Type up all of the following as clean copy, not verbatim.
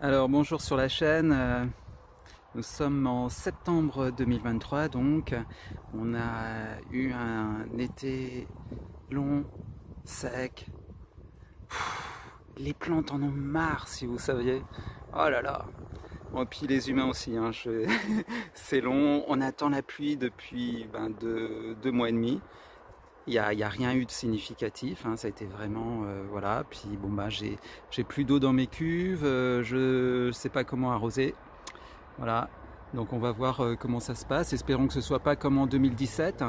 Alors bonjour sur la chaîne, nous sommes en septembre 2023, donc on a eu un été long, sec. Les plantes en ont marre, si vous saviez. Oh là là. Bon, puis les humains aussi, hein, c'est long, on attend la pluie depuis deux mois et demi. Il y a rien eu de significatif, hein, ça a été vraiment, voilà. Puis bon bah j'ai plus d'eau dans mes cuves, je sais pas comment arroser, voilà. Donc on va voir comment ça se passe. Espérons que ce soit pas comme en 2017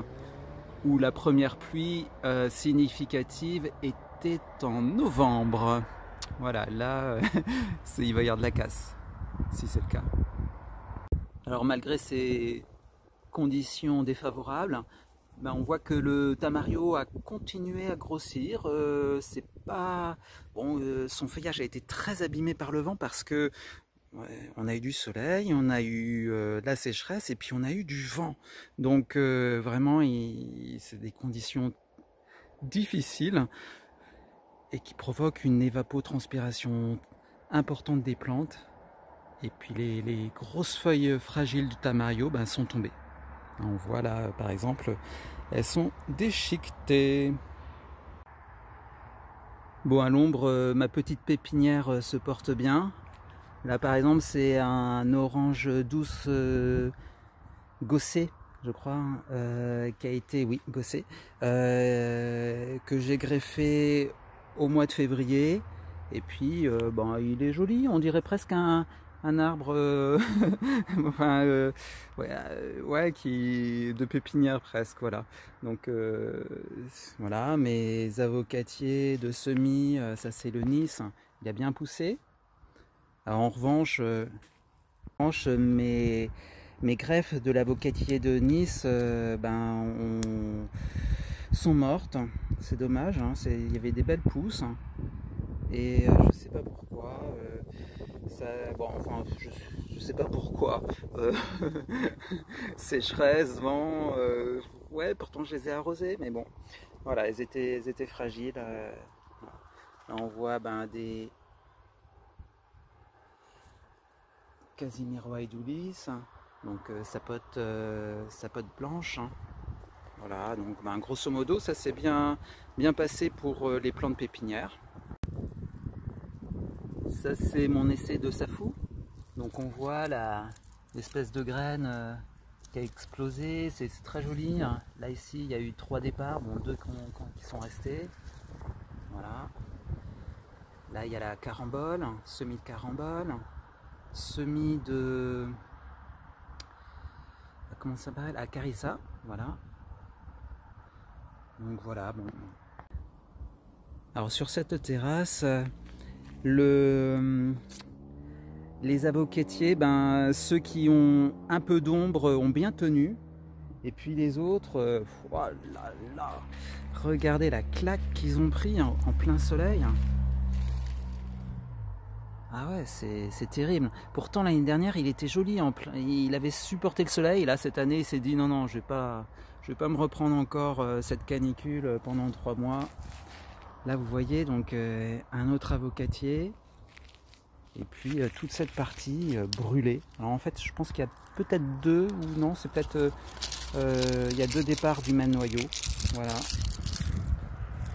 où la première pluie significative était en novembre. Voilà, là il va y avoir de la casse, si c'est le cas. Alors malgré ces conditions défavorables, ben, on voit que le tamario a continué à grossir. C'est pas bon, son feuillage a été très abîmé par le vent parce que ouais, on a eu du soleil, on a eu de la sécheresse et puis on a eu du vent. Donc vraiment, c'est des conditions difficiles et qui provoquent une évapotranspiration importante des plantes. Et puis les grosses feuilles fragiles du tamario ben, sont tombées. On voit là, par exemple, elles sont déchiquetées. Bon, à l'ombre, ma petite pépinière se porte bien. Là, par exemple, c'est un orange douce gossé, je crois, qui a été, oui, gossé, que j'ai greffé au mois de février. Et puis, bon, il est joli, on dirait presque un arbre enfin ouais, qui de pépinière presque, voilà. Donc voilà, mes avocatiers de semis, ça c'est le Nice, il a bien poussé. Alors, en revanche, mes greffes de l'avocatier de Nice sont mortes, c'est dommage, hein, il y avait des belles pousses et je sais pas pourquoi. Bon, enfin, je sais pas pourquoi. Sécheresse, vent, ouais, pourtant je les ai arrosés, mais bon, voilà, elles étaient fragiles. Là, on voit des Casimiro Aedulis, donc sapote blanche. Hein. Voilà, donc grosso modo, ça s'est bien passé pour les plantes pépinières. Ça c'est mon essai de safou. Donc on voit l'espèce de graine qui a explosé, c'est très joli. Là ici il y a eu 3 départs, bon 2 qui sont restés. Voilà. Là il y a la carambole, semis de carambole, semis de... Comment ça s'appelle? Acarissa, voilà. Donc voilà, bon. Alors sur cette terrasse, les avocatiers, ceux qui ont un peu d'ombre ont bien tenu. Et puis les autres, oh là là, regardez la claque qu'ils ont pris en plein soleil. Ah ouais, c'est terrible. Pourtant l'année dernière, il était joli, il avait supporté le soleil. Et là cette année, il s'est dit non, je vais pas me reprendre encore cette canicule pendant 3 mois. Là vous voyez donc un autre avocatier. Et puis toute cette partie brûlée. Alors en fait, je pense qu'il y a peut-être 2, ou non, c'est peut-être... il y a 2 départs du même noyau. Voilà.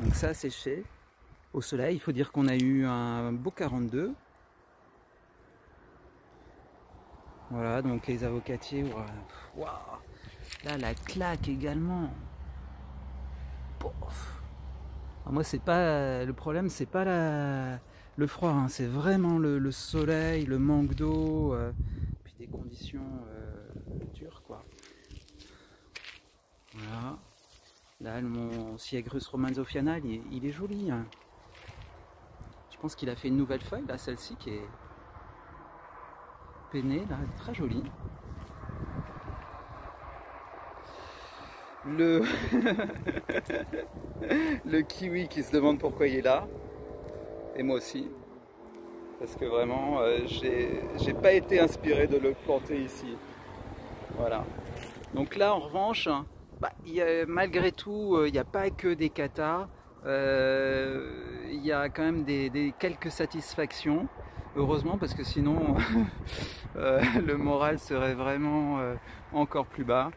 Donc ça a séché au soleil. Il faut dire qu'on a eu un beau 42. Voilà, donc les avocatiers... Wow. Là, la claque également. Pouf. Alors moi, c'est pas... Le problème, c'est pas le froid, hein, c'est vraiment le soleil, le manque d'eau, puis des conditions dures, quoi. Voilà. Là, mon Siagrus romanzophiana, il est joli. Hein. Je pense qu'il a fait une nouvelle feuille, là, celle-ci qui est peinée, là, très jolie. Le kiwi qui se demande pourquoi il est là. Et moi aussi. Parce que vraiment, j'ai pas été inspiré de le planter ici. Voilà. Donc là, en revanche, malgré tout, il n'y a pas que des catas. Il y a quand même quelques satisfactions. heureusement, parce que sinon le moral serait vraiment encore plus bas.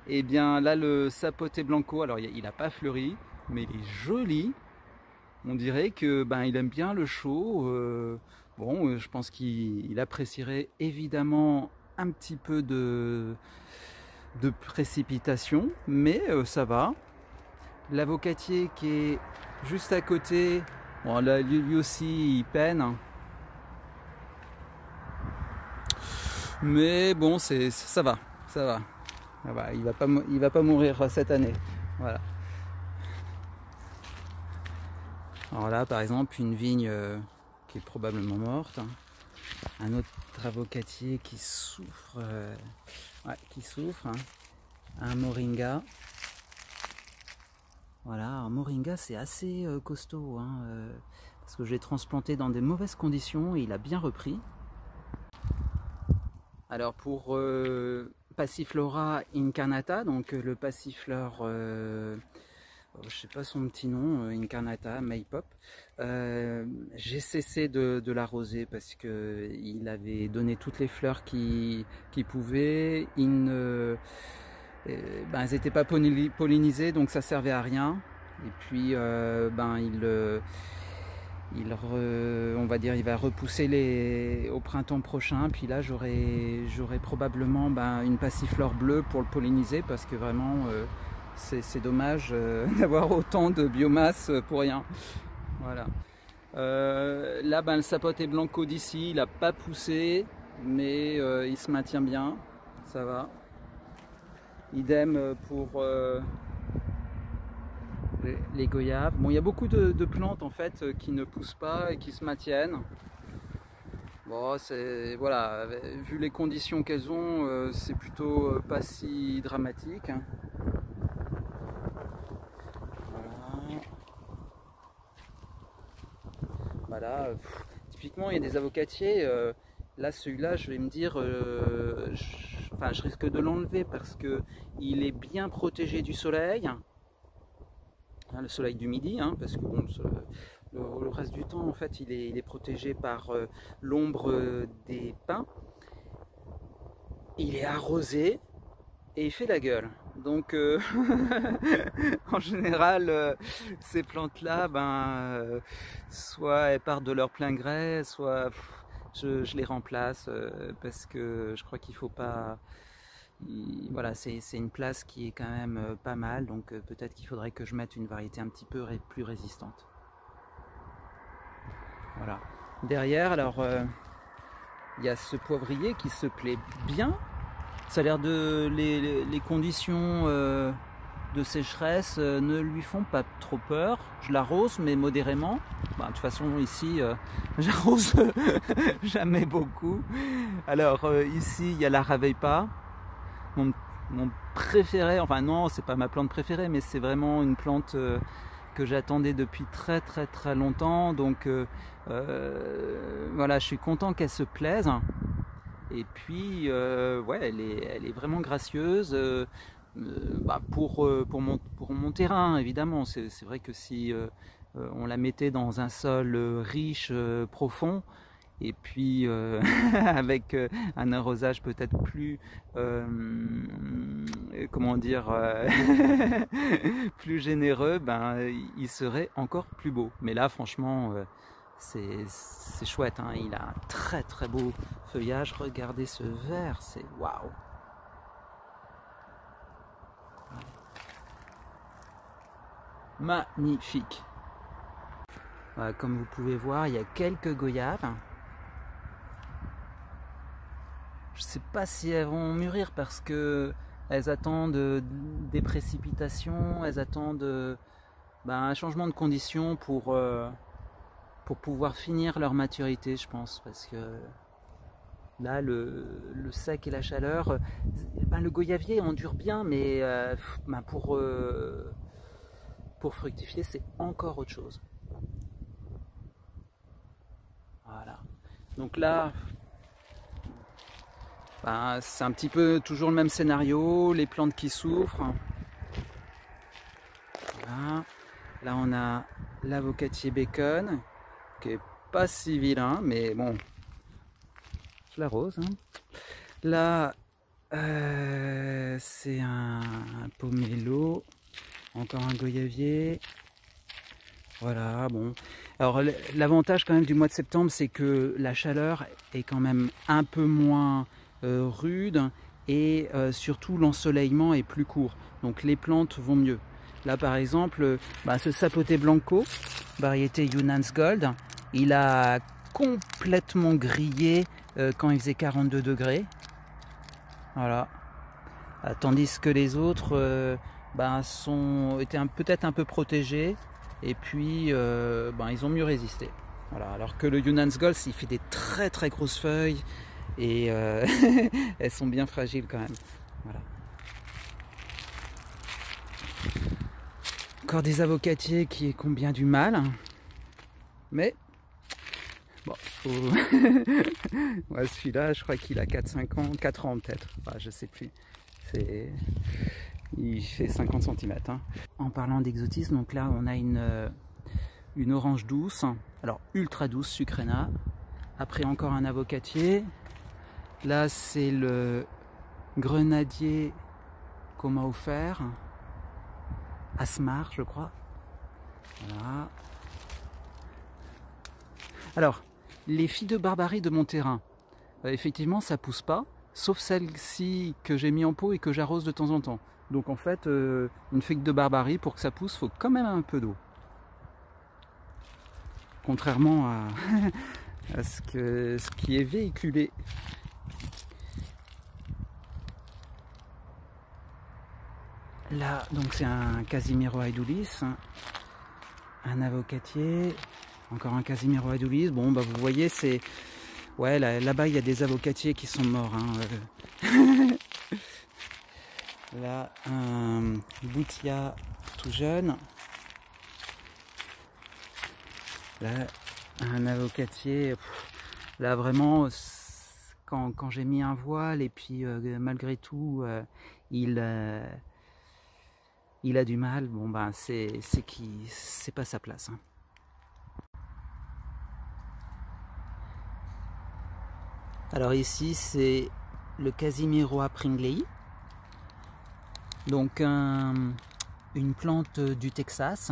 Et bien là, le sapote blanco, alors il n'a pas fleuri, mais il est joli. On dirait que il aime bien le chaud. Bon, je pense qu'il apprécierait évidemment un petit peu de précipitation, mais ça va. L'avocatier qui est juste à côté, bon, là, lui aussi il peine. Mais bon, ça va, ça va. Ah bah, il va pas mourir cette année. Voilà. Alors là, par exemple, une vigne qui est probablement morte. Un autre avocatier qui souffre. Un moringa. Voilà, un moringa c'est assez costaud, hein, parce que je l'ai transplanté dans des mauvaises conditions et il a bien repris. Alors pour Passiflora incarnata, donc le passiflore, je sais pas son petit nom, incarnata, Maypop, j'ai cessé de l'arroser parce que il avait donné toutes les fleurs qu'il pouvait. Elles n'étaient pas pollinisées, donc ça servait à rien. Et puis on va dire, il va repousser au printemps prochain. Puis là, j'aurai probablement une passiflore bleue pour le polliniser, parce que vraiment, c'est dommage d'avoir autant de biomasse pour rien. Voilà. Là, le sapote blanco d'ici, il n'a pas poussé, mais il se maintient bien. Ça va. Idem pour les goyaves. Bon, il y a beaucoup de plantes en fait qui ne poussent pas et qui se maintiennent. Bon, voilà, vu les conditions qu'elles ont, c'est plutôt pas si dramatique. Voilà. Typiquement, il y a des avocatiers. Là, celui-là, je vais me dire, je risque de l'enlever parce que il est bien protégé du soleil, le soleil du midi, hein, parce que bon, le reste du temps, en fait, il est protégé par l'ombre des pins. Il est arrosé et il fait la gueule. Donc, en général, ces plantes-là, soit elles partent de leur plein gré, soit je les remplace parce que je crois qu'il faut pas. Voilà, c'est une place qui est quand même pas mal, donc peut-être qu'il faudrait que je mette une variété un petit peu plus résistante. Voilà. Derrière, alors, il y a ce poivrier qui se plaît bien. Ça a l'air de les conditions de sécheresse ne lui font pas trop peur. Je l'arrose, mais modérément. De toute façon, ici, j'arrose jamais beaucoup. Alors, ici, il y a la Raveipa. Mon préféré, enfin non, c'est pas ma plante préférée, mais c'est vraiment une plante que j'attendais depuis très très très longtemps. Donc, voilà, je suis content qu'elle se plaise. Et puis, ouais, elle est vraiment gracieuse. Pour mon terrain, évidemment. C'est vrai que si on la mettait dans un sol riche, profond, et puis avec un arrosage peut-être plus, comment dire, plus généreux, il serait encore plus beau. Mais là, franchement, c'est chouette, hein. Il a un très très beau feuillage. Regardez ce vert, c'est waouh! Magnifique. Voilà, comme vous pouvez voir, il y a quelques goyaves. Je ne sais pas si elles vont mûrir parce que elles attendent des précipitations, elles attendent un changement de conditions pour pouvoir finir leur maturité, je pense, parce que là, le sec et la chaleur, le goyavier endure bien, mais pour fructifier, c'est encore autre chose. Voilà. Donc là, c'est un petit peu toujours le même scénario, les plantes qui souffrent. Voilà. Là, on a l'avocatier bacon, qui est pas si vilain, mais bon, je l'arrose. Hein. Là, c'est un pomelo, encore un goyavier. Voilà, bon. Alors l'avantage quand même du mois de septembre, c'est que la chaleur est quand même un peu moins rude et surtout l'ensoleillement est plus court. Donc les plantes vont mieux. Là par exemple, ce sapoté blanco, variété Yunan's Gold, il a complètement grillé quand il faisait 42 degrés. Voilà. Tandis que les autres étaient peut-être un peu protégés. Et puis, ils ont mieux résisté. Voilà. Alors que le Yunan's Gold, il fait des très très grosses feuilles et elles sont bien fragiles quand même. Voilà. Encore des avocatiers qui ont bien du mal. Mais, bon, faut... ouais, celui-là, je crois qu'il a 4-5 ans, 4 ans peut-être. Enfin, je sais plus. Il fait 50 cm. Hein. En parlant d'exotisme, donc là on a une orange douce, alors ultra douce, sucrena. Après encore un avocatier. Là c'est le grenadier qu'on m'a offert. Asmar, je crois. Voilà. Alors, les filles de Barbarie de mon terrain, effectivement ça pousse pas, sauf celle-ci que j'ai mis en pot et que j'arrose de temps en temps. Donc en fait, une figue de Barbarie, pour que ça pousse, il faut quand même un peu d'eau. Contrairement à ce qui est véhiculé. Là, donc c'est un Casimiro aedulis, un avocatier, encore un Casimiro aedulis. Bon, vous voyez, c'est... Ouais, là-bas, il y a des avocatiers qui sont morts. Hein. Là, un Boutia tout jeune. Là, un avocatier. Là, vraiment, quand j'ai mis un voile et puis malgré tout, il a du mal. Bon, c'est pas sa place. Hein. Alors ici, c'est le Casimiro Pringlei. Donc une plante du Texas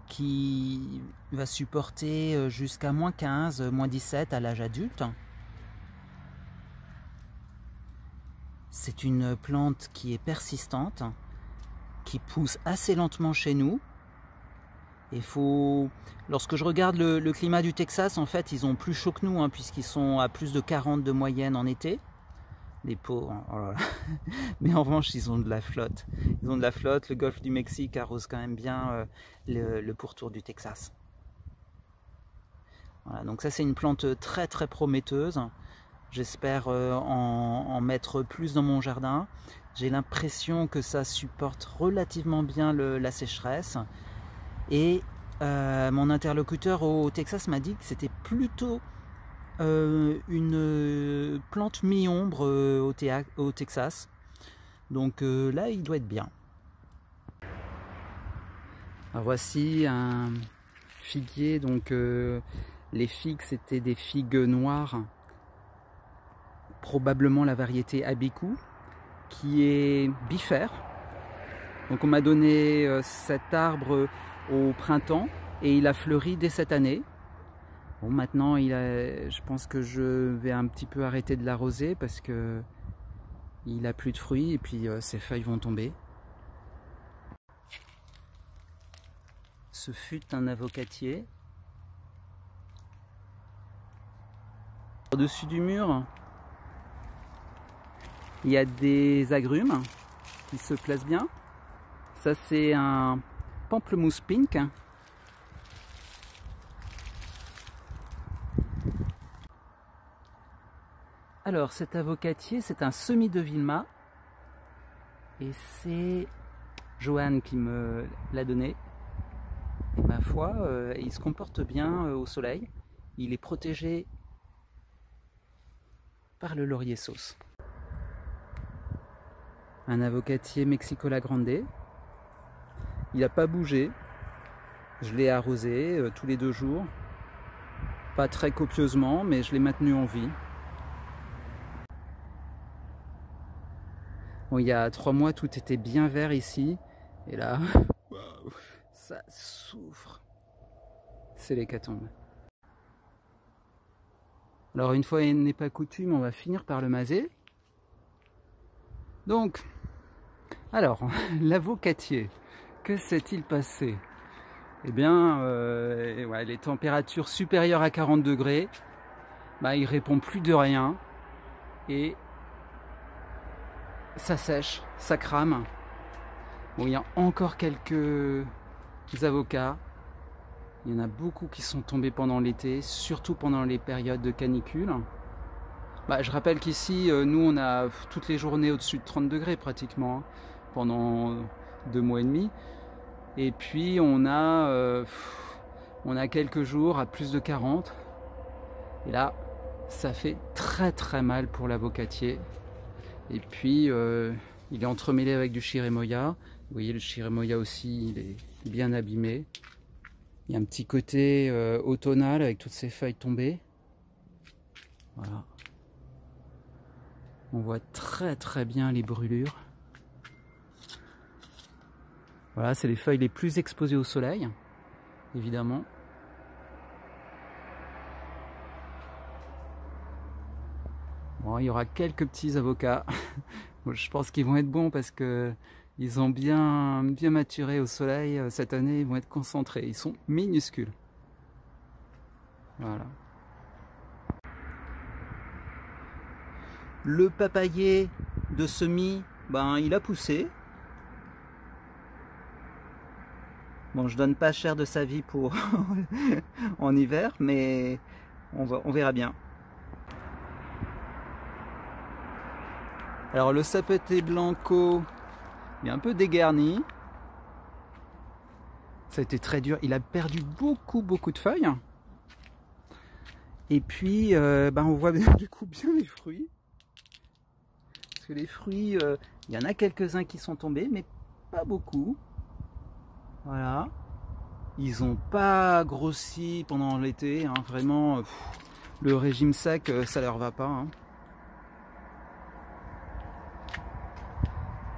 qui va supporter jusqu'à moins 15, moins 17 à l'âge adulte. C'est une plante qui est persistante, qui pousse assez lentement chez nous. Lorsque je regarde le climat du Texas, en fait, ils ont plus chaud que nous, hein, puisqu'ils sont à plus de 40 de moyenne en été. Les pauvres, oh là là. Mais en revanche, ils ont de la flotte. Ils ont de la flotte. Le golfe du Mexique arrose quand même bien le pourtour du Texas. Voilà, donc ça, c'est une plante très très prometteuse. J'espère en mettre plus dans mon jardin. J'ai l'impression que ça supporte relativement bien la sécheresse. Et mon interlocuteur au Texas m'a dit que c'était plutôt une plante mi-ombre au Texas. Donc là, il doit être bien. Alors voici un figuier. Donc les figues, c'était des figues noires. Probablement la variété Abiku, qui est bifère. Donc on m'a donné cet arbre au printemps et il a fleuri dès cette année. Bon, maintenant je pense que je vais un petit peu arrêter de l'arroser parce que il a plus de fruits et puis ses feuilles vont tomber. Ce fut un avocatier. Au-dessus du mur, il y a des agrumes qui se placent bien. Ça, c'est un pamplemousse pink. Alors, cet avocatier, c'est un semis de Vilma. Et c'est Joanne qui me l'a donné. Et ma foi, il se comporte bien au soleil. Il est protégé par le laurier sauce. Un avocatier Mexicola Grande. Il n'a pas bougé. Je l'ai arrosé tous les 2 jours. Pas très copieusement, mais je l'ai maintenu en vie. Bon, il y a 3 mois, tout était bien vert ici. Et là, ça souffre. C'est l'hécatombe. Alors une fois n'est pas coutume, on va finir par le maser. Donc, alors, l'avocatier, que s'est-il passé? Eh bien, ouais, les températures supérieures à 40 degrés, bah, il répond plus de rien et ça sèche, ça crame. Bon, il y a encore quelques avocats. Il y en a beaucoup qui sont tombés pendant l'été, surtout pendant les périodes de canicule. Bah, je rappelle qu'ici, nous, on a toutes les journées au-dessus de 30 degrés pratiquement, hein, pendant 2 mois et demi. Et puis, on a quelques jours à plus de 40. Et là, ça fait très très mal pour l'avocatier. Et puis, il est entremêlé avec du chirimoya. Vous voyez, le chirimoya aussi, il est bien abîmé. Il y a un petit côté automnal avec toutes ces feuilles tombées. Voilà. On voit très très bien les brûlures. Voilà, c'est les feuilles les plus exposées au soleil, évidemment. Bon, il y aura quelques petits avocats. Bon, je pense qu'ils vont être bons parce que ils ont bien maturé au soleil cette année. Ils vont être concentrés. Ils sont minuscules. Voilà. Le papayer de semis, ben, il a poussé. Bon, je donne pas cher de sa vie pour en hiver, mais on verra bien. Alors le sapete blanco, il est un peu dégarni. Ça a été très dur. Il a perdu beaucoup de feuilles. Et puis, ben, on voit du coup bien les fruits. Parce que les fruits, il y en a quelques-uns qui sont tombés, mais pas beaucoup. Voilà. Ils n'ont pas grossi pendant l'été. Hein. Vraiment, le régime sec, ça leur va pas. Hein.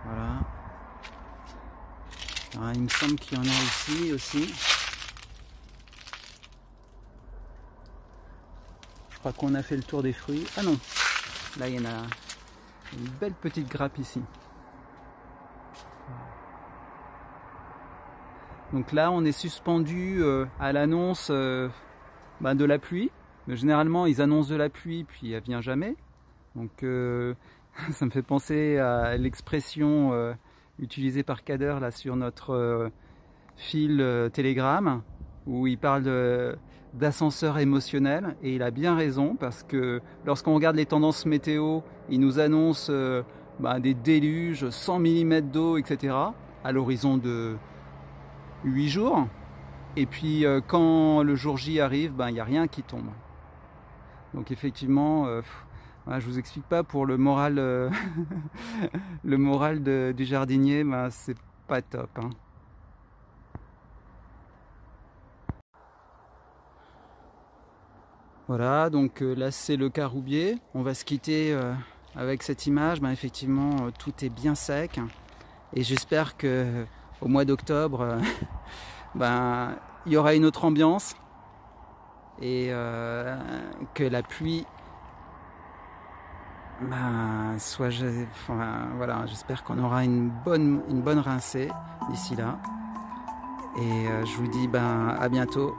Voilà. Alors, il me semble qu'il y en a ici aussi. Je crois qu'on a fait le tour des fruits. Ah non, là il y en a une belle petite grappe ici. Donc là on est suspendu à l'annonce de la pluie. Mais généralement ils annoncent de la pluie puis elle vient jamais. Donc ça me fait penser à l'expression utilisée par Kader là sur notre fil Telegram où il parle d'ascenseur émotionnel et il a bien raison parce que lorsqu'on regarde les tendances météo, il nous annonce des déluges, 100 mm d'eau, etc. à l'horizon de 8 jours. Et puis quand le jour J arrive, il n'y a rien qui tombe. Donc effectivement, je vous explique pas pour le moral, le moral du jardinier, c'est pas top. Hein. Voilà, donc là c'est le caroubier. On va se quitter avec cette image. Effectivement, tout est bien sec. Et j'espère que au mois d'octobre, il y aura une autre ambiance. Et que la pluie voilà, j'espère qu'on aura une bonne rincée d'ici là. Et je vous dis à bientôt.